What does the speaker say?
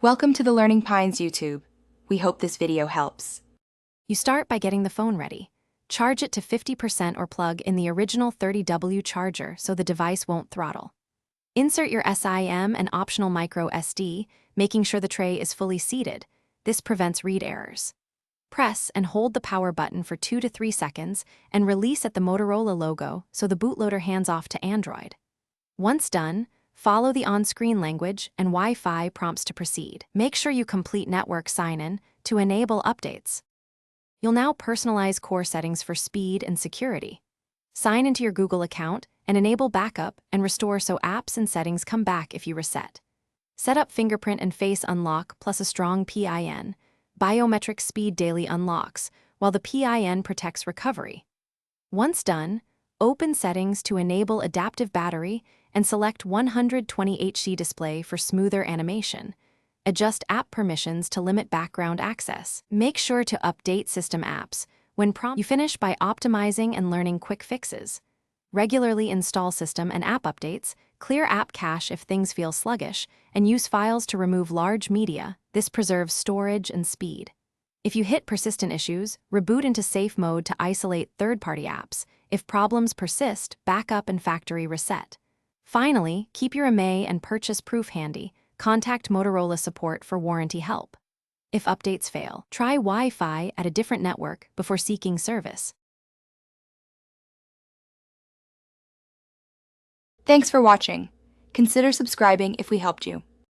Welcome to the Learning Pines YouTube. We hope this video helps. You start by getting the phone ready. Charge it to 50% or plug in the original 30W charger so the device won't throttle. Insert your SIM and optional micro SD, making sure the tray is fully seated. This prevents read errors. Press and hold the power button for 2 to 3 seconds and release at the Motorola logo so the bootloader hands off to Android. Once done, follow the on-screen language and Wi-Fi prompts to proceed. Make sure you complete network sign-in to enable updates. You'll now personalize core settings for speed and security. Sign into your Google account and enable backup and restore so apps and settings come back if you reset. Set up fingerprint and face unlock plus a strong PIN. Biometric speed daily unlocks, while the PIN protects recovery. Once done, open settings to enable adaptive battery and select 120Hz display for smoother animation. Adjust app permissions to limit background access. Make sure to update system apps when prompted. You finish by optimizing and learning quick fixes. Regularly install system and app updates, clear app cache if things feel sluggish, and use files to remove large media. This preserves storage and speed. If you hit persistent issues, reboot into safe mode to isolate third-party apps. If problems persist, backup and factory reset. Finally, keep your IMEI and purchase proof handy. Contact Motorola support for warranty help. If updates fail, try Wi-Fi at a different network before seeking service. Thanks for watching. Consider subscribing if we helped you.